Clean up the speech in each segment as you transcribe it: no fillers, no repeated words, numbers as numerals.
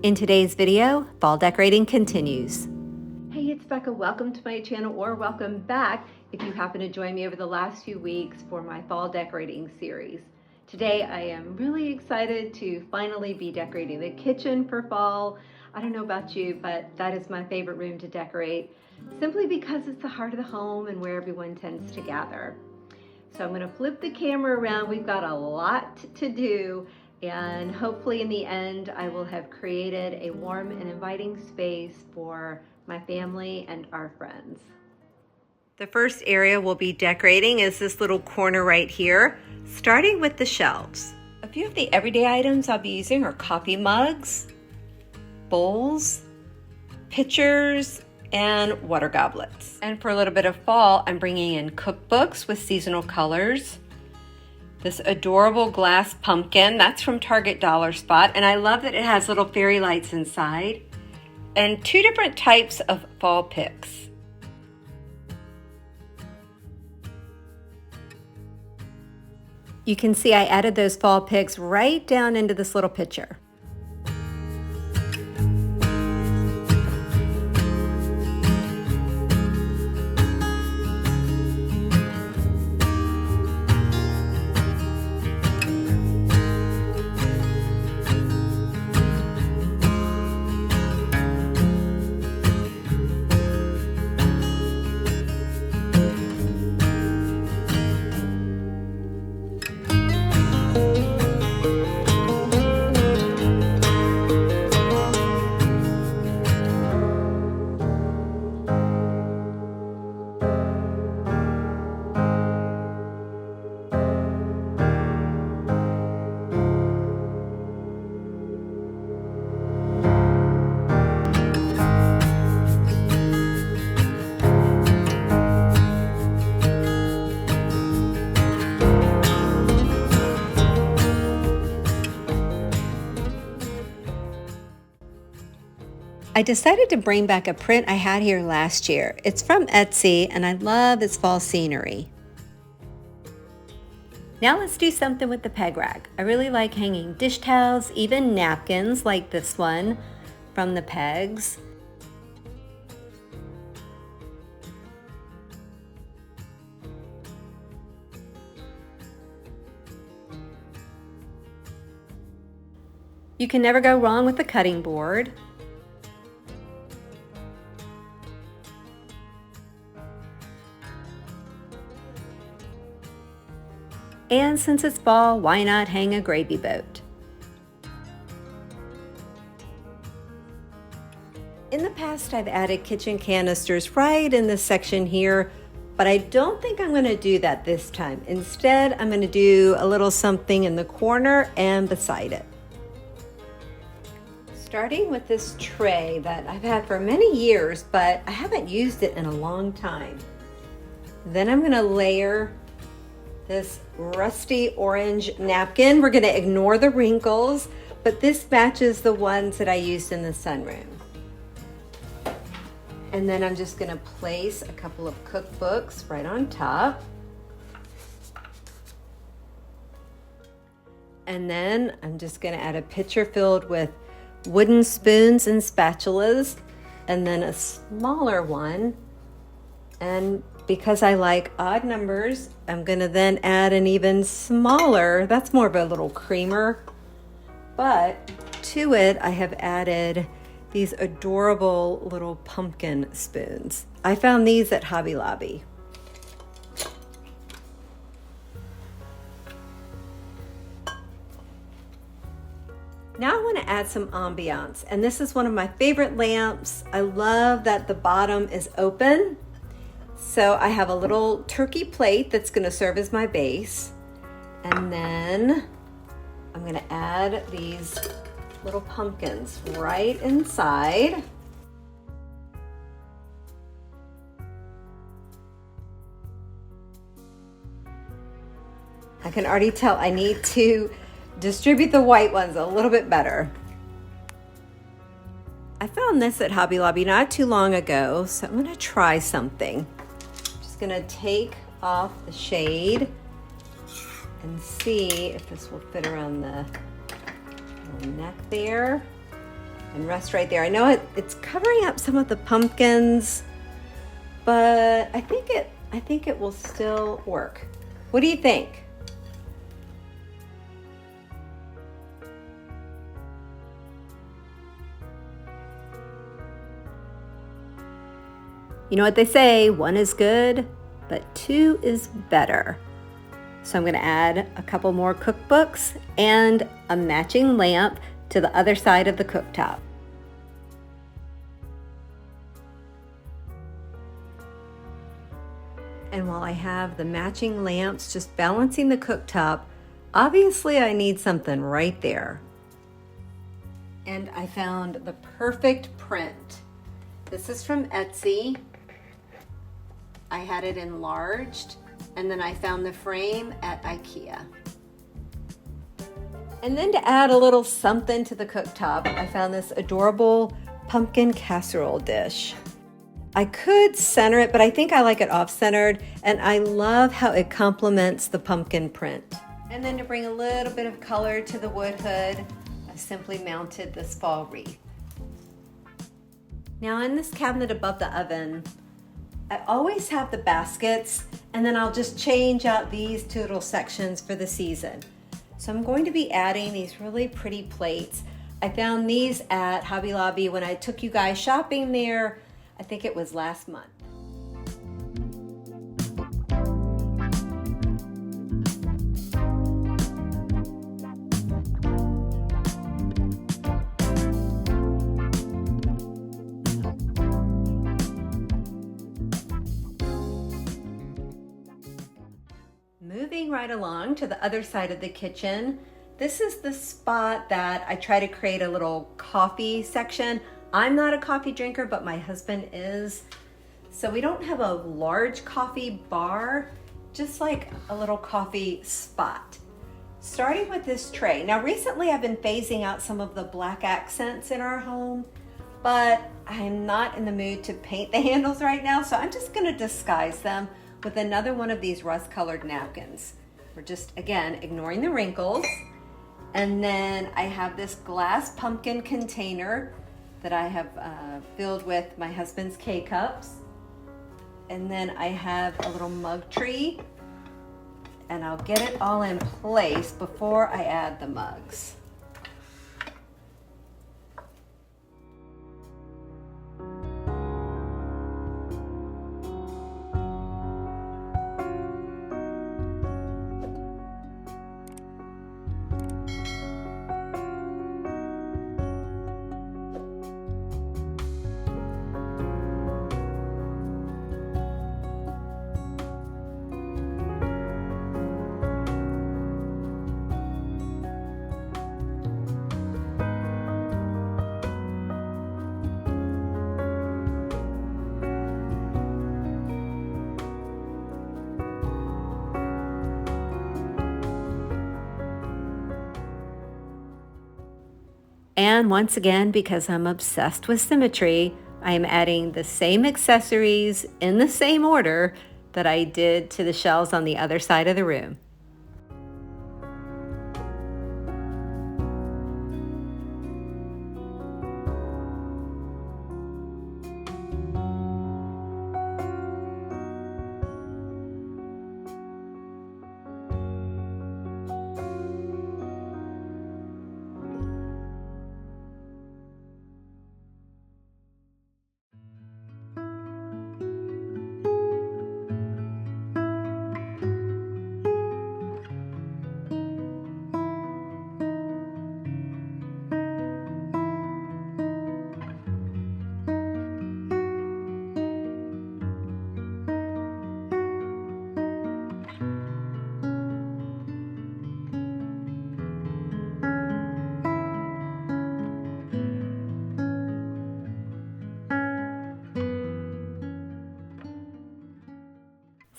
In today's video, fall decorating continues. Hey, it's Becca. Welcome to my channel, or welcome back if you happen to join me over the last few weeks for my fall decorating series. Today I am really excited to finally be decorating the kitchen for fall. I don't know about you, but that is my favorite room to decorate, simply because it's the heart of the home and where everyone tends to gather. So I'm going to flip the camera around. We've got a lot to do, and hopefully in the end I will have created a warm and inviting space for my family and our friends. The first area we'll be decorating is this little corner right here, starting with the shelves. A few of the everyday items I'll be using are coffee mugs, bowls, pitchers, and water goblets. And for a little bit of fall, I'm bringing in cookbooks with seasonal colors. This adorable glass pumpkin, that's from Target Dollar Spot, and I love that it has little fairy lights inside. And two different types of fall picks. You can see I added those fall picks right down into this little pitcher. I decided to bring back a print I had here last year. It's from Etsy and I love its fall scenery. Now let's do something with the peg rack. I really like hanging dish towels, even napkins like this one from the pegs. You can never go wrong with a cutting board. And since it's fall, why not hang a gravy boat? In the past, I've added kitchen canisters right in this section here, but I don't think I'm going to do that this time. Instead, I'm going to do a little something in the corner and beside it. Starting with this tray that I've had for many years, but I haven't used it in a long time. Then I'm going to layer this rusty orange napkin. We're going to ignore the wrinkles, but this matches the ones that I used in the sunroom. And then I'm just going to place a couple of cookbooks right on top. And then I'm just going to add a pitcher filled with wooden spoons and spatulas, and then a smaller one. And because I like odd numbers, I'm going to then add an even smaller, that's more of a little creamer, but to it I have added these adorable little pumpkin spoons. I found these at Hobby Lobby. Now I want to add some ambiance, and this is one of my favorite lamps. I love that the bottom is open. So I have a little turkey plate that's going to serve as my base. And then I'm going to add these little pumpkins right inside. I can already tell I need to distribute the white ones a little bit better. I found this at Hobby Lobby not too long ago, so I'm going to try something. Just going to take off the shade and see if this will fit around the neck there. and rest right there. I know it's covering up some of the pumpkins, but I think it will still work. What do you think? You know what they say, one is good, but two is better. So I'm gonna add a couple more cookbooks and a matching lamp to the other side of the cooktop. And while I have the matching lamps just balancing the cooktop, obviously I need something right there. And I found the perfect print. This is from Etsy. I had it enlarged, and then I found the frame at IKEA. And then to add a little something to the cooktop, I found this adorable pumpkin casserole dish. I could center it, but I think I like it off-centered, and I love how it complements the pumpkin print. And then to bring a little bit of color to the wood hood, I simply mounted this fall wreath. Now in this cabinet above the oven, I always have the baskets, and then I'll just change out these two little sections for the season. So I'm going to be adding these really pretty plates. I found these at Hobby Lobby when I took you guys shopping there. I think it was last month. Moving right along to the other side of the kitchen, this is the spot that I try to create a little coffee section. I'm not a coffee drinker, but my husband is. So we don't have a large coffee bar, just like a little coffee spot. Starting with this tray. Now recently I've been phasing out some of the black accents in our home, but I'm not in the mood to paint the handles right now, so I'm just gonna disguise them with another one of these rust-colored napkins. We're just, again, ignoring the wrinkles. And then I have this glass pumpkin container that I have filled with my husband's K-cups. And then I have a little mug tree, and I'll get it all in place before I add the mugs. And once again, because I'm obsessed with symmetry, I am adding the same accessories in the same order that I did to the shelves on the other side of the room.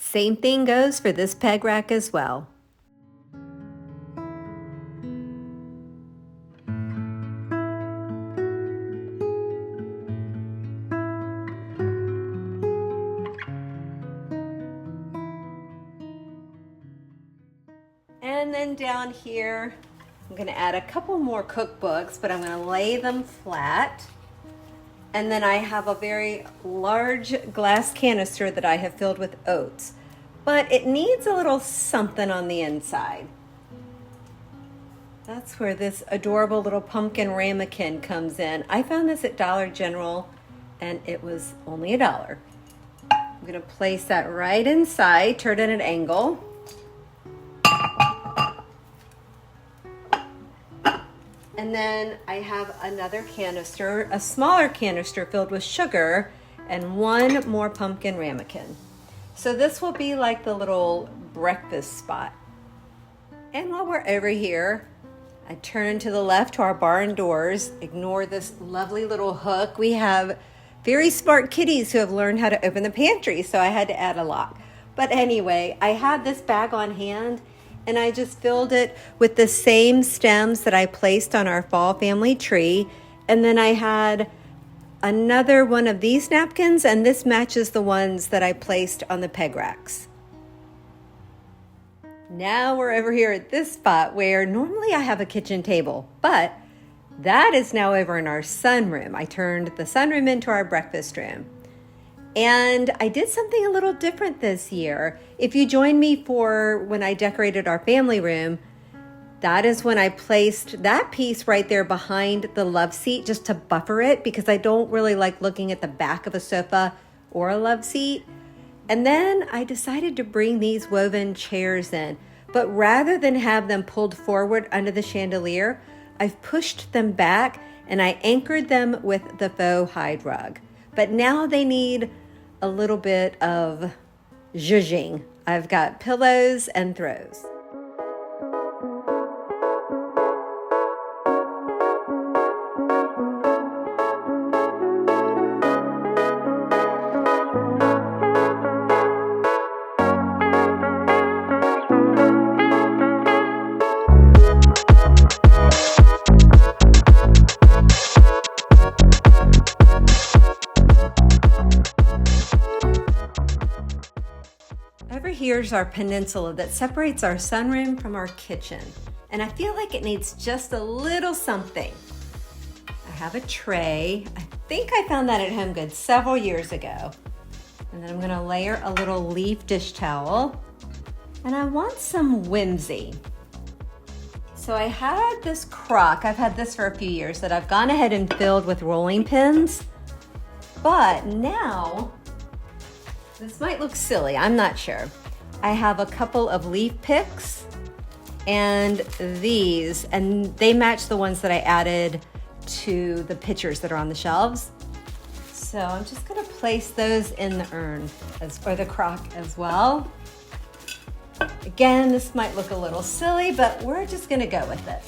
Same thing goes for this peg rack as well. And then down here, I'm gonna add a couple more cookbooks, but I'm gonna lay them flat. And then I have a very large glass canister that I have filled with oats, but it needs a little something on the inside. That's where this adorable little pumpkin ramekin comes in. I found this at Dollar General and it was only $1. I'm gonna place that right inside, turn it at an angle. And then I have another canister, a smaller canister filled with sugar, and one more pumpkin ramekin. So this will be like the little breakfast spot. And while we're over here, I turn to the left to our barn doors. Ignore this lovely little hook. We have very smart kitties who have learned how to open the pantry, so I had to add a lock. But anyway, I had this bag on hand, and I just filled it with the same stems that I placed on our fall family tree. And then I had another one of these napkins, and this matches the ones that I placed on the peg racks. Now we're over here at this spot where normally I have a kitchen table, but that is now over in our sunroom. I turned the sunroom into our breakfast room. And I did something a little different this year. If you joined me for when I decorated our family room, that is when I placed that piece right there behind the love seat just to buffer it, because I don't really like looking at the back of a sofa or a love seat. And then I decided to bring these woven chairs in, but rather than have them pulled forward under the chandelier, I've pushed them back and I anchored them with the faux hide rug. But now they need a little bit of zhuzhing. I've got pillows and throws. Here's our peninsula that separates our sunroom from our kitchen. And I feel like it needs just a little something. I have a tray. I think I found that at Home Goods several years ago. And then I'm gonna layer a little leaf dish towel. And I want some whimsy. So I had this crock, I've had this for a few years, that I've gone ahead and filled with rolling pins. But now, this might look silly, I'm not sure. I have a couple of leaf picks and these, and they match the ones that I added to the pictures that are on the shelves. So I'm just gonna place those in the urn, or the crock as well. Again, this might look a little silly, but we're just gonna go with it.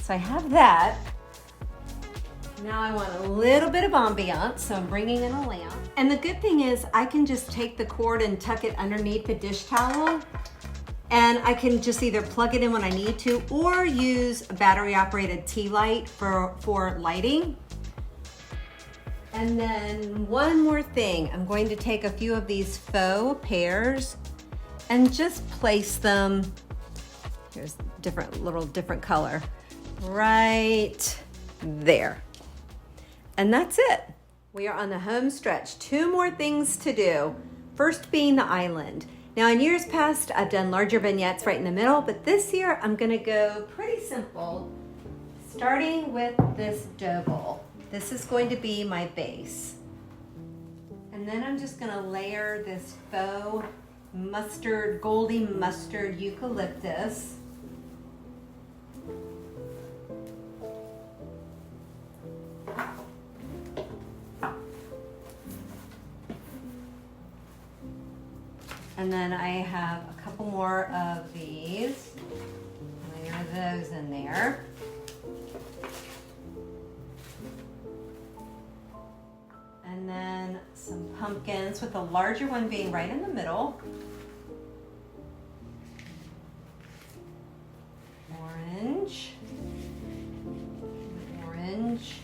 So I have that. Now I want a little bit of ambiance, so I'm bringing in a lamp. And the good thing is I can just take the cord and tuck it underneath the dish towel, and I can just either plug it in when I need to or use a battery operated tea light for lighting. And then one more thing, I'm going to take a few of these faux pears and just place them, here's different color, right there. And that's it. We are on the home stretch. 2 more things to do. First being the island. Now in years past, I've done larger vignettes right in the middle, but this year I'm gonna go pretty simple, starting with this dough bowl. This is going to be my base. And then I'm just gonna layer this faux mustard, goldy mustard eucalyptus. And then I have a couple more of these. Layer those in there. And then some pumpkins, with the larger one being right in the middle. Orange. Orange.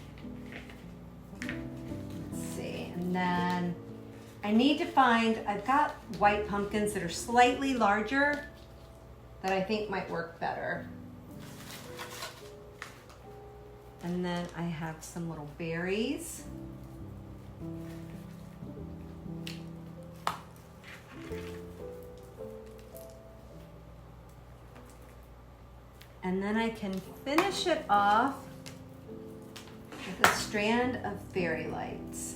Let's see, and then I need to find, I've got white pumpkins that are slightly larger, that I think might work better. And then I have some little berries. And then I can finish it off with a strand of fairy lights.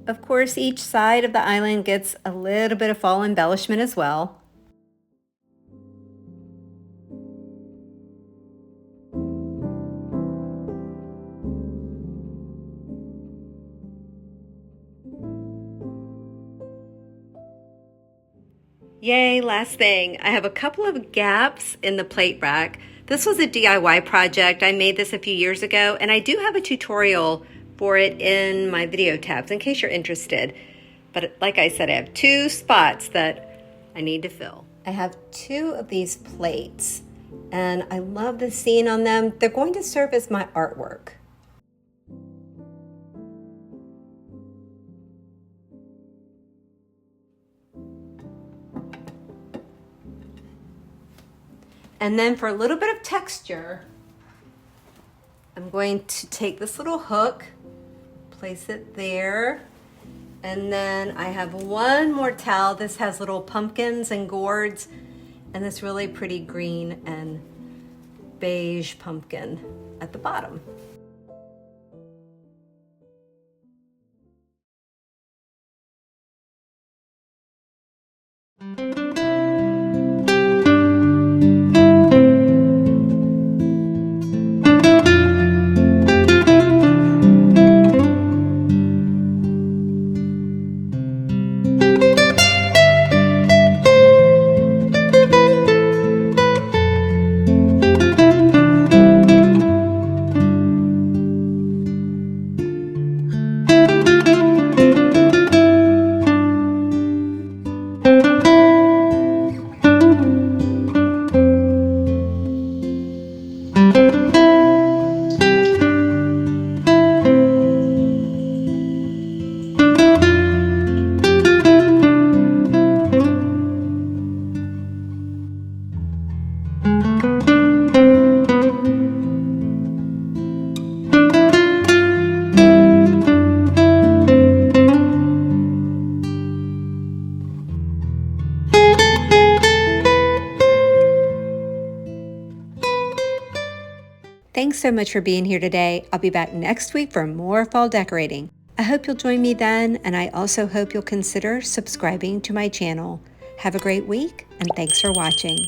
Of course, each side of the island gets a little bit of fall embellishment as well. Yay, last thing. I have a couple of gaps in the plate rack. This was a DIY project. I made this a few years ago, and I do have a tutorial for it in my video tabs in case you're interested. But like I said, I have 2 spots that I need to fill. I have 2 of these plates, and I love the scene on them. They're going to serve as my artwork. And then for a little bit of texture, I'm going to take this little hook, place it there, and then I have one more towel. This has little pumpkins and gourds, and this really pretty green and beige pumpkin at the bottom. Thanks so much for being here today. I'll be back next week for more fall decorating. I hope you'll join me then, and I also hope you'll consider subscribing to my channel. Have a great week, and thanks for watching.